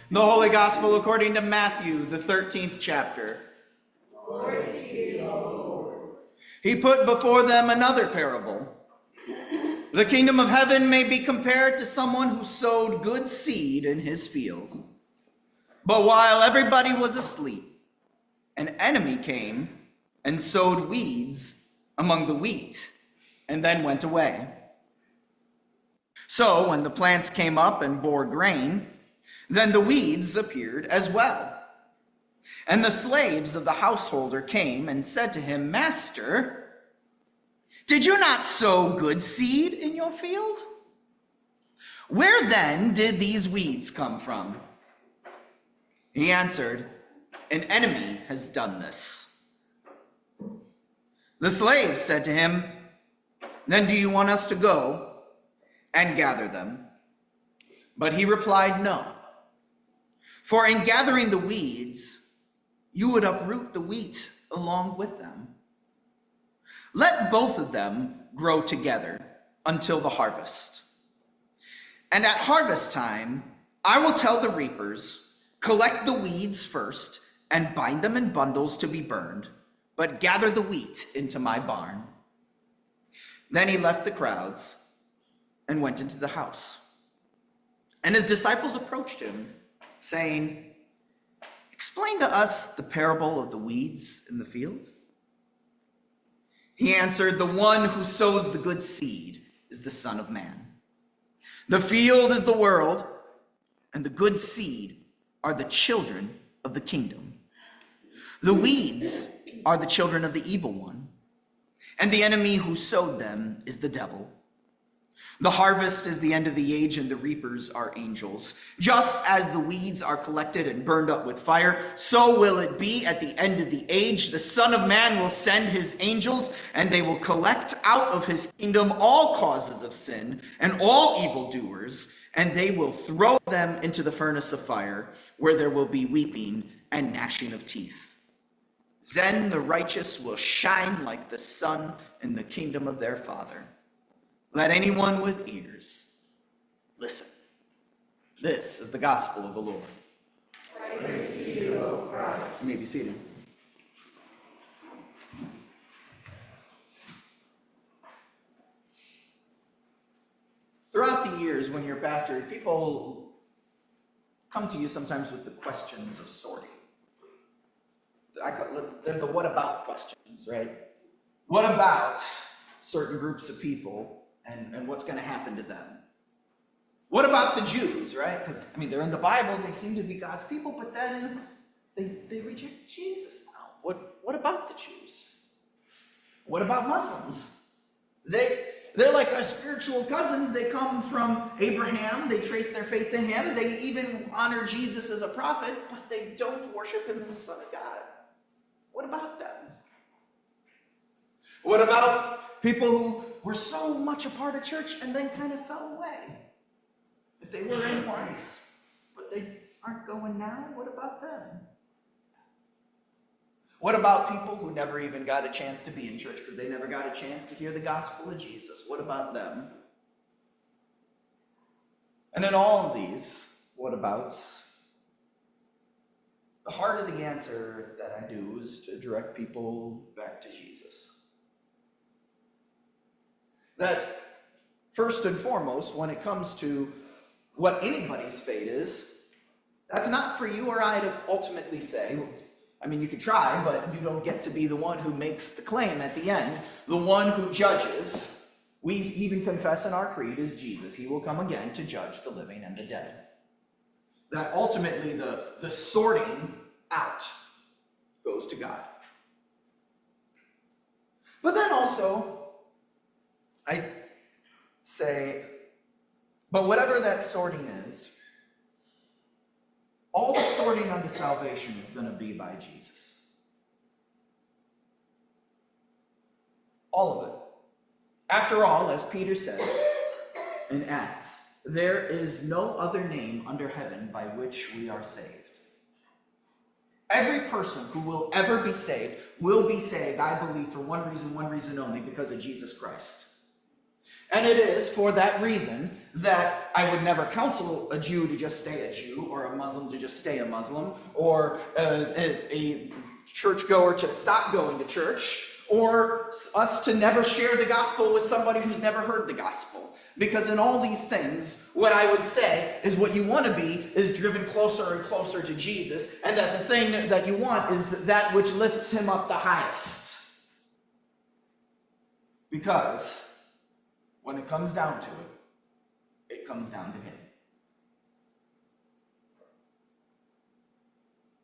The Holy Gospel according to Matthew, the 13th chapter. Glory to you, O Lord. He put before them another parable. The kingdom of heaven may be compared to someone who sowed good seed in his field. But while everybody was asleep, an enemy came and sowed weeds among the wheat, and then went away. So when the plants came up and bore grain, then the weeds appeared as well. And the slaves of the householder came and said to him, "Master, did you not sow good seed in your field? Where then did these weeds come from?" He answered, "An enemy has done this." The slaves said to him, "Then do you want us to go and gather them?" But he replied, "No. For in gathering the weeds, you would uproot the wheat along with them. Let both of them grow together until the harvest. And at harvest time, I will tell the reapers, collect the weeds first and bind them in bundles to be burned, but gather the wheat into my barn." Then he left the crowds and went into the house. And his disciples approached him, saying, "Explain to us the parable of the weeds in the field." He answered, "The one who sows the good seed is the Son of Man. The field is the world, and the good seed are the children of the kingdom. The weeds are the children of the evil one, and the enemy who sowed them is the devil. The harvest is the end of the age, and the reapers are angels. Just as the weeds are collected and burned up with fire, so will it be at the end of the age. The Son of Man will send his angels, and they will collect out of his kingdom all causes of sin and all evildoers, and they will throw them into the furnace of fire, where there will be weeping and gnashing of teeth. Then the righteous will shine like the sun in the kingdom of their Father. Let anyone with ears listen." This is the gospel of the Lord. Praise to you, O Christ. You may be seated. Throughout the years, when you're a pastor, people come to you sometimes with the questions of sorting. They're the what about questions, right? What about certain groups of people and what's going to happen to them? What about the Jews, right? Because, they're in the Bible, they seem to be God's people, but then they reject Jesus now. What about the Jews? What about Muslims? They're like our spiritual cousins. They come from Abraham. They trace their faith to him. They even honor Jesus as a prophet, but they don't worship him as Son of God. What about them? What about people who were so much a part of church and then kind of fell away? If they were in once, but they aren't going now, what about them? What about people who never even got a chance to be in church because they never got a chance to hear the gospel of Jesus? What about them? And in all of these what-abouts, the heart of the answer that I do is to direct people back to Jesus. That first and foremost, when it comes to what anybody's fate is, that's not for you or I to ultimately say. You can try, but you don't get to be the one who makes the claim at the end. The one who judges, we even confess in our creed, is Jesus. He will come again to judge the living and the dead. That ultimately the sorting out goes to God. But then also, I say, but whatever that sorting is, all the sorting unto salvation is going to be by Jesus. All of it. After all, as Peter says in Acts, there is no other name under heaven by which we are saved. Every person who will ever be saved will be saved, I believe, for one reason only, because of Jesus Christ. And it is for that reason that I would never counsel a Jew to just stay a Jew, or a Muslim to just stay a Muslim, or a churchgoer to stop going to church, or us to never share the gospel with somebody who's never heard the gospel. Because in all these things, what I would say is what you want to be is driven closer and closer to Jesus, and that the thing that you want is that which lifts him up the highest. Because when it comes down to it, it comes down to him.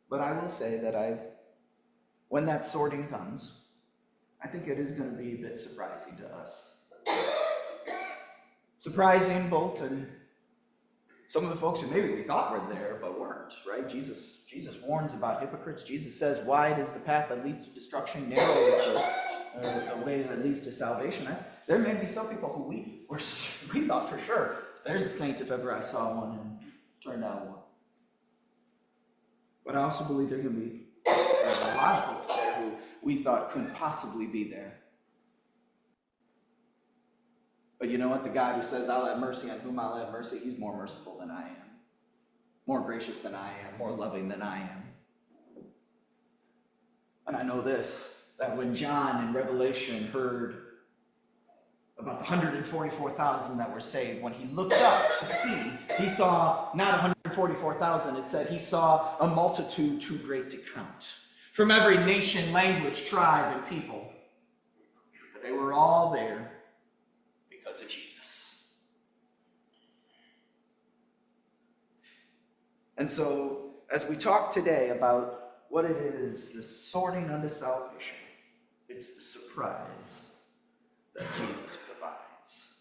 But I will say that when that sorting comes, I think it is going to be a bit surprising to us. Surprising both in some of the folks who maybe we thought were there but weren't, right? Jesus warns about hypocrites. Jesus says, wide is the path that leads to destruction, narrow is the way that leads to salvation. There may be some people who we thought for sure, there's a saint if ever I saw one, and turned out one. But I also believe there are going to be a lot of folks there who we thought couldn't possibly be there. But you know what? The God who says, I'll have mercy on whom I'll have mercy, he's more merciful than I am, more gracious than I am, more loving than I am. And I know this, that when John in Revelation heard about the 144,000 that were saved, when he looked up to see, he saw not 144,000, it said he saw a multitude too great to count, from every nation, language, tribe, and people. But they were all there because of Jesus. And so, as we talk today about what it is, this sorting unto salvation, it's the surprise that Jesus provides.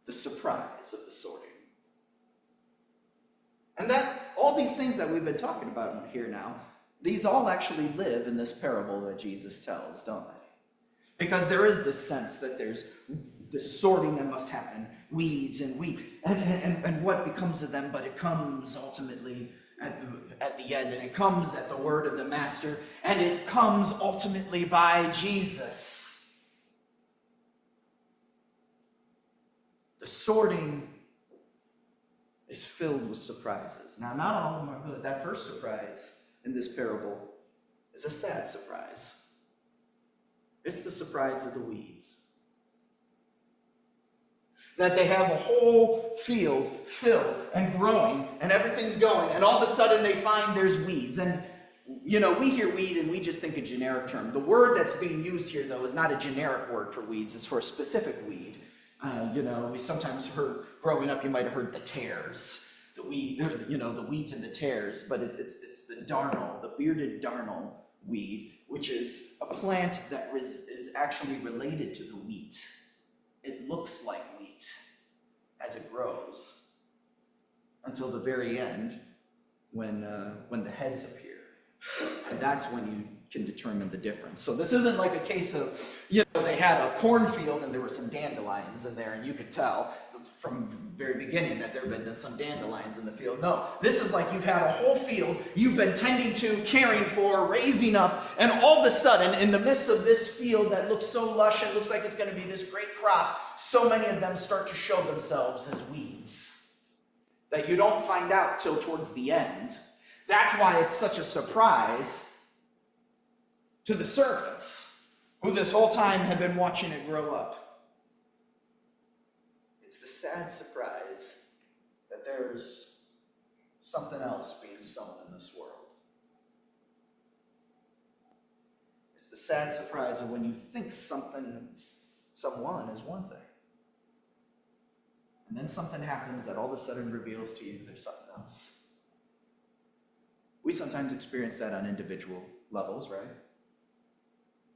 The surprise of the sorting. And that all these things that we've been talking about here now, these all actually live in this parable that Jesus tells, don't they? Because there is this sense that there's this sorting that must happen, weeds and wheat, and what becomes of them, but it comes ultimately at the end, and it comes at the word of the Master, and it comes ultimately by Jesus. The sorting is filled with surprises. Now, not all of them are good. That first surprise in this parable is a sad surprise. It's the surprise of the weeds. That they have a whole field filled and growing, and everything's going, and all of a sudden they find there's weeds. And, you know, we hear weed and we just think a generic term. The word that's being used here, though, is not a generic word for weeds. It's for a specific weed. We sometimes heard, growing up, you might have heard the tares. The weeds and the tares, but it's the darnel, the bearded darnel weed, which is a plant that is actually related to the wheat. It looks like wheat as it grows until the very end when the heads appear. And that's when you can determine the difference. So this isn't like a case of, they had a cornfield and there were some dandelions in there and you could tell from the very beginning that there had been some dandelions in the field. No, this is like you've had a whole field you've been tending to, caring for, raising up, and all of a sudden, in the midst of this field that looks so lush and looks like it's going to be this great crop, so many of them start to show themselves as weeds that you don't find out till towards the end. That's why it's such a surprise to the servants who this whole time have been watching it grow up. It's the sad surprise that there's something else being sown in this world. It's the sad surprise of when you think someone is one thing. And then something happens that all of a sudden reveals to you there's something else. We sometimes experience that on individual levels, right?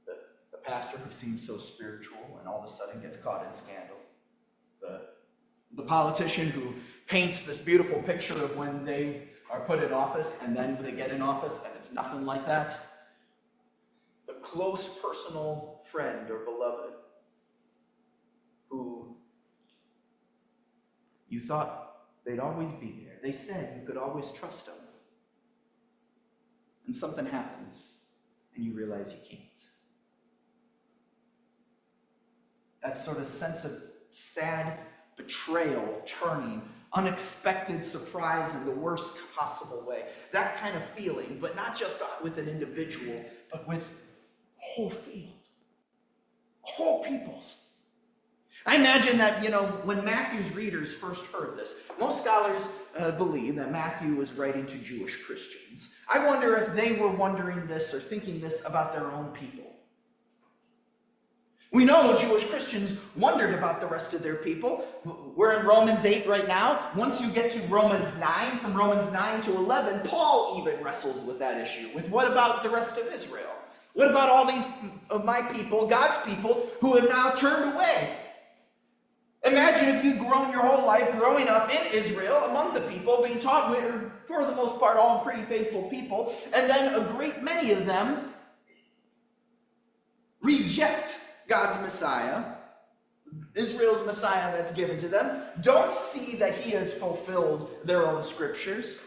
The pastor who seems so spiritual and all of a sudden gets caught in scandal. The politician who paints this beautiful picture of when they are put in office and then they get in office and it's nothing like that. The close personal friend or beloved who you thought they'd always be there. They said you could always trust them. And something happens and you realize you can't. That sort of sense of sad betrayal, turning, unexpected surprise in the worst possible way. That kind of feeling, but not just with an individual, but with a whole field, whole peoples. I imagine that, when Matthew's readers first heard this, most scholars believe that Matthew was writing to Jewish Christians. I wonder if they were wondering this or thinking this about their own people. We know Jewish Christians wondered about the rest of their people. We're in Romans 8 right now. Once you get to Romans 9, from Romans 9 to 11, Paul even wrestles with that issue. With what about the rest of Israel? What about all these of my people, God's people, who have now turned away? Imagine if you'd grown your whole life growing up in Israel, among the people, being taught we're, for the most part, all pretty faithful people, and then a great many of them reject God's Messiah, Israel's Messiah that's given to them, don't see that he has fulfilled their own scriptures.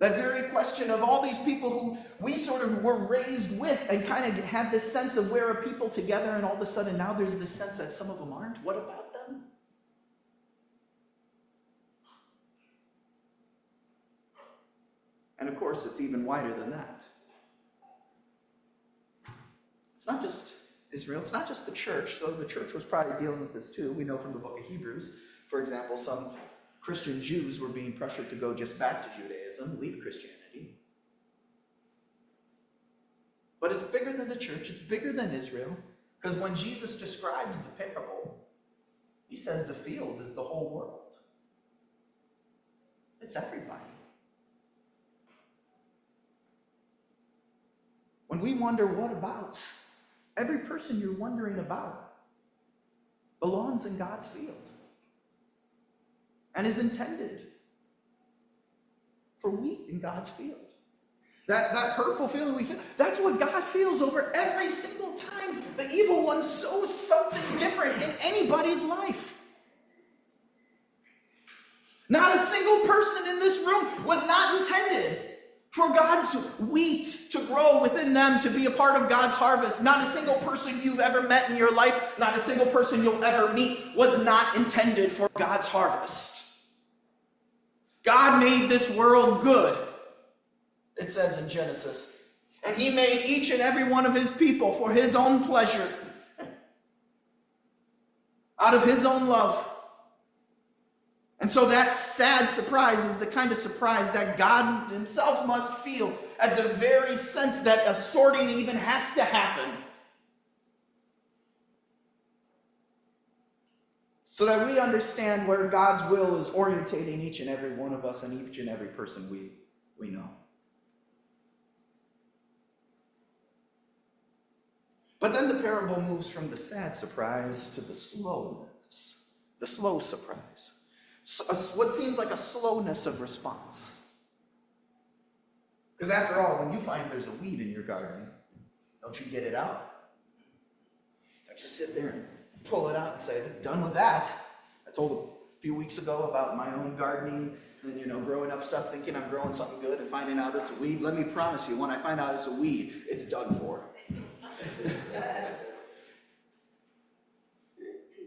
That very question of all these people who we sort of were raised with and kind of had this sense of we're a people together, and all of a sudden now there's this sense that some of them aren't. What about them? And of course, it's even wider than that. It's not just Israel, it's not just the church, though the church was probably dealing with this too. We know from the book of Hebrews, for example, some Christian Jews were being pressured to go just back to Judaism, leave Christianity. But it's bigger than the church, it's bigger than Israel, because when Jesus describes the parable, he says the field is the whole world. It's everybody. When we wonder what about, every person you're wondering about belongs in God's field and is intended for wheat in God's field. That hurtful feeling we feel, that's what God feels over every single time the evil one sows something different in anybody's life. Not a single person in this room was not intended for God's wheat to grow within them, to be a part of God's harvest. Not a single person you've ever met in your life, not a single person you'll ever meet was not intended for God's harvest. God made this world good, it says in Genesis. And he made each and every one of his people for his own pleasure, out of his own love. And so that sad surprise is the kind of surprise that God himself must feel at the very sense that a sorting even has to happen. So that we understand where God's will is orientating each and every one of us and each and every person we know. But then the parable moves from the sad surprise to the slow surprise. What seems like a slowness of response. Because after all, when you find there's a weed in your garden, don't you get it out? Don't you sit there and pull it out and say, done with that. I told a few weeks ago about my own gardening and, growing up stuff, thinking I'm growing something good and finding out it's a weed. Let me promise you, when I find out it's a weed, it's done for.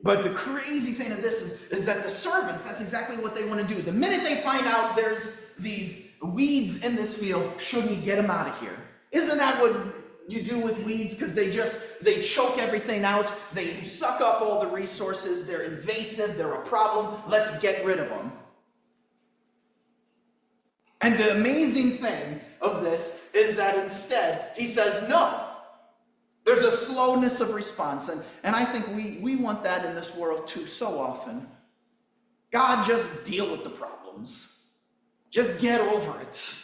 But the crazy thing of this is that the servants, that's exactly what they want to do. The minute they find out there's these weeds in this field, should we get them out of here? Isn't that what you do with weeds? Because they choke everything out. They suck up all the resources. They're invasive. They're a problem. Let's get rid of them. And the amazing thing of this is that instead, he says, no. There's a slowness of response, and I think we want that in this world too so often. God, just deal with the problems. Just get over it.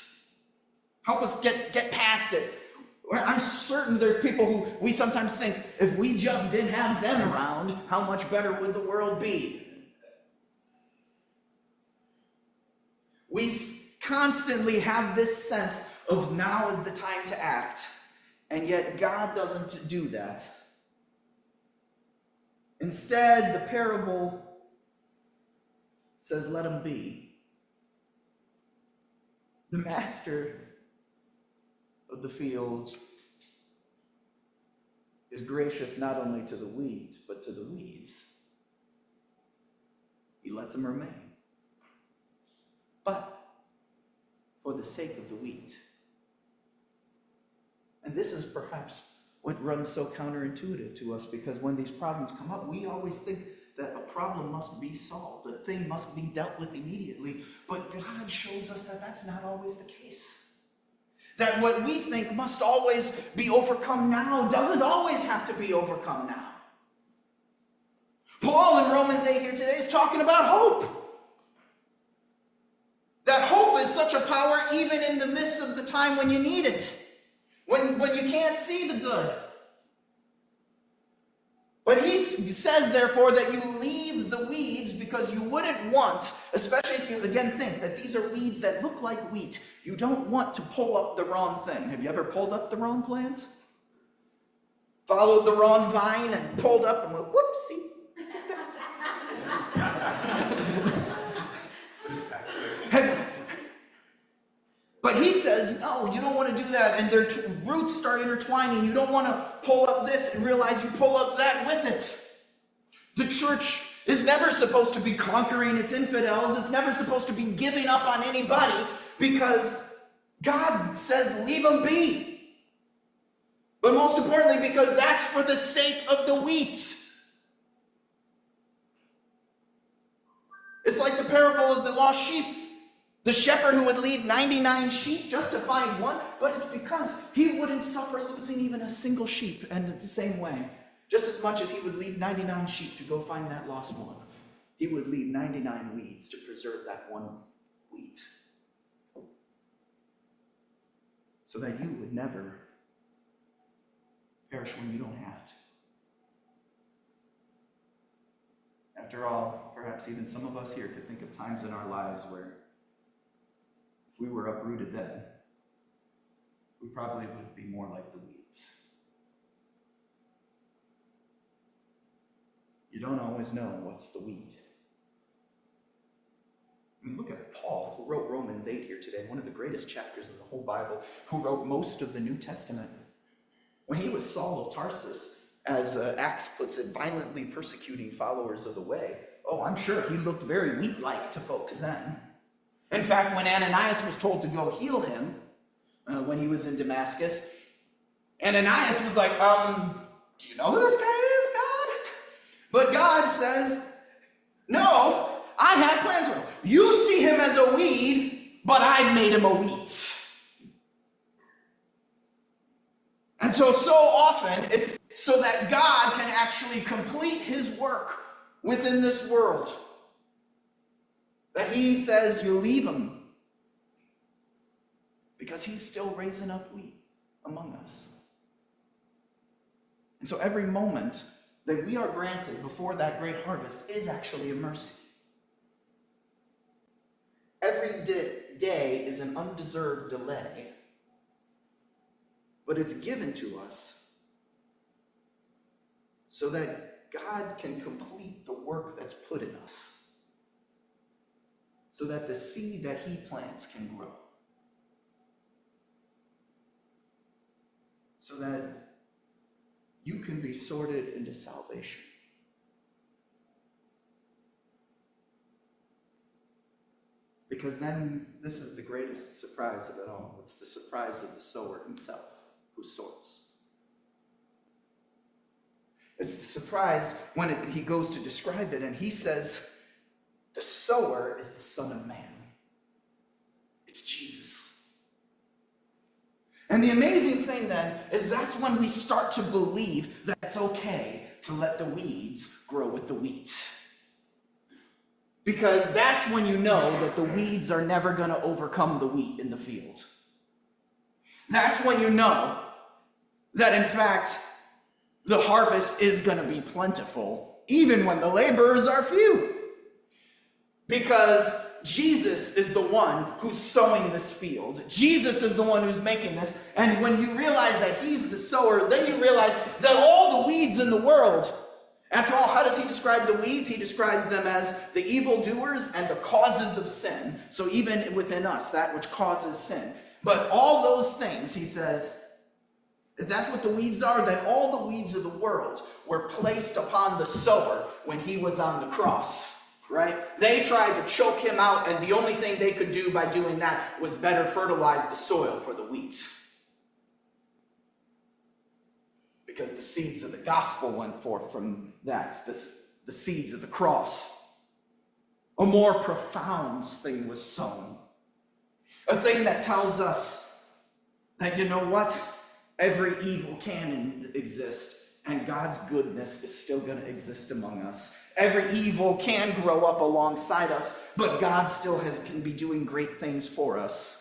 Help us get past it. I'm certain there's people who we sometimes think, if we just didn't have them around, how much better would the world be? We constantly have this sense of now is the time to act. And yet God doesn't do that. Instead, the parable says, let him be. The master of the field is gracious not only to the wheat, but to the weeds. He lets them remain. But for the sake of the wheat. And this is perhaps what runs so counterintuitive to us, because when these problems come up, we always think that a problem must be solved, a thing must be dealt with immediately. But God shows us that that's not always the case. That what we think must always be overcome now doesn't always have to be overcome now. Paul in Romans 8 here today is talking about hope. That hope is such a power even in the midst of the time when you need it. When you can't see the good. But he says, therefore, that you leave the weeds because you wouldn't want, especially if you, again, think that these are weeds that look like wheat. You don't want to pull up the wrong thing. Have you ever pulled up the wrong plant? Followed the wrong vine and pulled up and went, whoopsie. But he says, no, you don't want to do that. And their roots start intertwining. You don't want to pull up this and realize you pull up that with it. The church is never supposed to be conquering its infidels. It's never supposed to be giving up on anybody, because God says, leave them be. But most importantly, because that's for the sake of the wheat. It's like the parable of the lost sheep. The shepherd who would leave 99 sheep just to find one, but it's because he wouldn't suffer losing even a single sheep. And in the same way, just as much as he would leave 99 sheep to go find that lost one, he would leave 99 weeds to preserve that one wheat. So that you would never perish when you don't have to. After all, perhaps even some of us here could think of times in our lives where if we were uprooted then, we probably would be more like the weeds. You don't always know what's the weed. I mean, look at Paul, who wrote Romans 8 here today, one of the greatest chapters in the whole Bible, who wrote most of the New Testament. When he was Saul of Tarsus, as Acts puts it, violently persecuting followers of the way, oh, I'm sure he looked very wheat-like to folks then. In fact, when Ananias was told to go heal him, when he was in Damascus, Ananias was like, do you know who this guy is, God? But God says, no, I had plans for him. You see him as a weed, but I made him a wheat. And so often, it's so that God can actually complete his work within this world. That he says you leave him because he's still raising up wheat among us. And so every moment that we are granted before that great harvest is actually a mercy. Every day is an undeserved delay, but it's given to us so that God can complete the work that's put in us, so that the seed that he plants can grow, so that you can be sorted into salvation. Because then, this is the greatest surprise of it all. It's the surprise of the sower himself, who sorts. It's the surprise when he goes to describe it, and he says, the sower is the Son of Man. It's Jesus. And the amazing thing then is that's when we start to believe that it's okay to let the weeds grow with the wheat. Because that's when you know that the weeds are never going to overcome the wheat in the field. That's when you know that, in fact, the harvest is going to be plentiful, even when the laborers are few. Because Jesus is the one who's sowing this field. Jesus is the one who's making this. And when you realize that he's the sower, then you realize that all the weeds in the world, after all, how does he describe the weeds? He describes them as the evildoers and the causes of sin. So even within us, that which causes sin. But all those things, he says, If that's what the weeds are, then all the weeds of the world were placed upon the sower when he was on the cross, right? They tried to choke him out, and the only thing they could do by doing that was better fertilize the soil for the wheat. Because the seeds of the gospel went forth from that, the seeds of the cross. A more profound thing was sown. A thing that tells us that, you know what? Every evil can exist, and God's goodness is still going to exist among us. Every evil can grow up alongside us, but God still can be doing great things for us.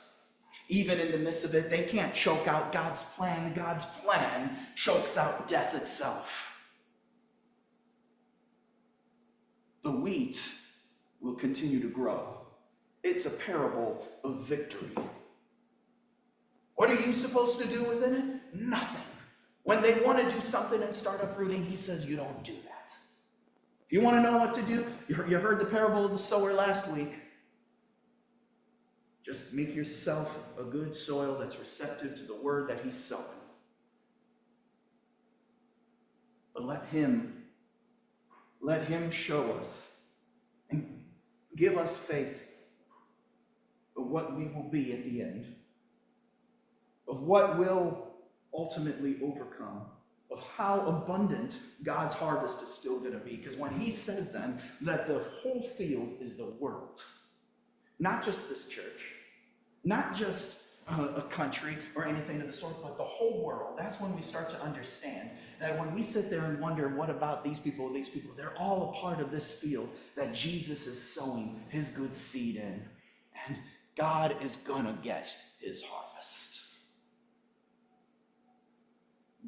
Even in the midst of it, they can't choke out God's plan. God's plan chokes out death itself. The wheat will continue to grow. It's a parable of victory. What are you supposed to do within it? Nothing. When they want to do something and start uprooting, he says, you don't do that. If you want to know what to do, you heard the parable of the sower last week. Just make yourself a good soil that's receptive to the word that he's sowing. But let him show us and give us faith of what we will be at the end, of what will ultimately overcome, of how abundant God's harvest is still going to be. Because when he says then that the whole field is the world, not just this church, not just a country or anything of the sort, but the whole world, that's when we start to understand that when we sit there and wonder, what about these people, they're all a part of this field that Jesus is sowing his good seed in. And God is going to get his harvest.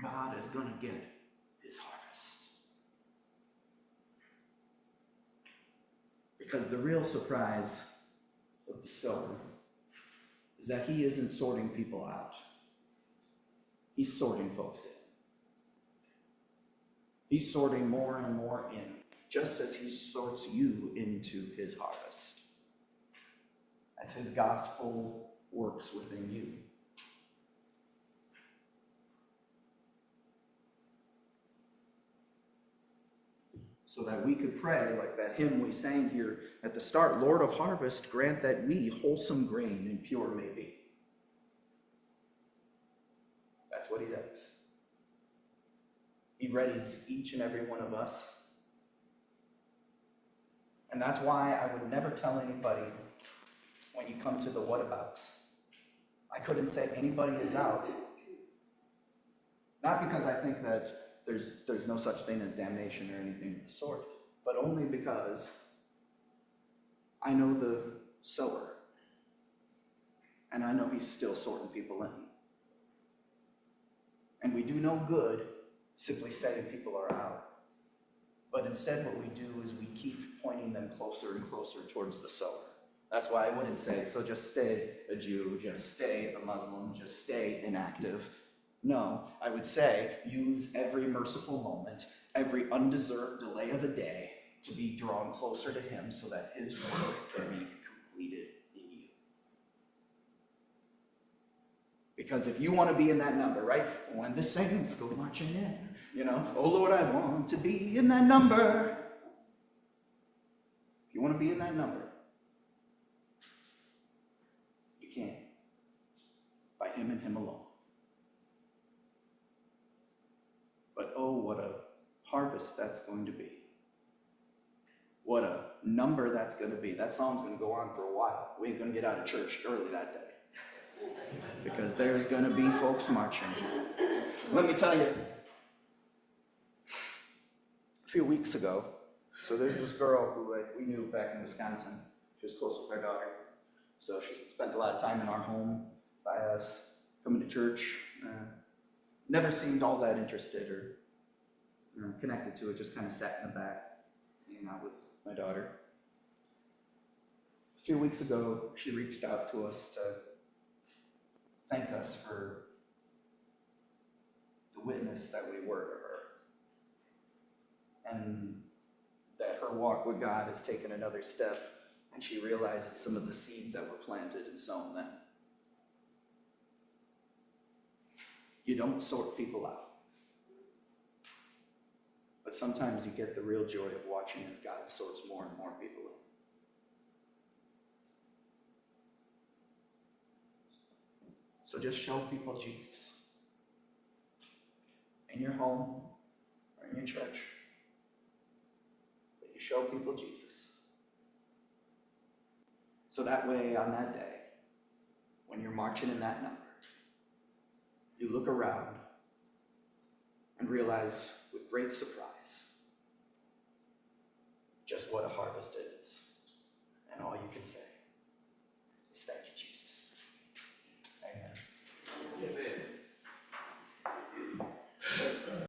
God is going to get his harvest. Because the real surprise of the sower is that he isn't sorting people out. He's sorting folks in. He's sorting more and more in, just as he sorts you into his harvest, as his gospel works within you. So that we could pray like that hymn we sang here at the start, Lord of harvest, grant that we wholesome grain and pure may be. That's what he does. He readies each and every one of us. And that's why I would never tell anybody when you come to the whatabouts. I couldn't say anybody is out. Not because I think that there's no such thing as damnation or anything of the sort, but only because I know the sower, and I know he's still sorting people in. And we do no good simply saying people are out, but instead what we do is we keep pointing them closer and closer towards the sower. That's why I wouldn't say, so just stay a Jew, just stay a Muslim, just stay inactive. No, I would say use every merciful moment, every undeserved delay of a day to be drawn closer to him so that his work can be completed in you. Because if you want to be in that number, right? When the saints go marching in, oh Lord, I want to be in that number. If you want to be in that number, you can't. By him and him alone. But oh, what a harvest that's going to be. What a number that's going to be. That song's going to go on for a while. We ain't going to get out of church early that day. Because there's going to be folks marching. Let me tell you, a few weeks ago, so there's this girl who we knew back in Wisconsin. She was close with our daughter. So she spent a lot of time in our home by us, coming to church. Never seemed all that interested or connected to it, just kind of sat in the back, hanging out with my daughter. A few weeks ago, she reached out to us to thank us for the witness that we were to her. And that her walk with God has taken another step, and she realizes some of the seeds that were planted and sown then. You don't sort people out. But sometimes you get the real joy of watching as God sorts more and more people in. So just show people Jesus. In your home or in your church. But you show people Jesus. So that way, on that day, when you're marching in that number, you look around and realize with great surprise just what a harvest it is.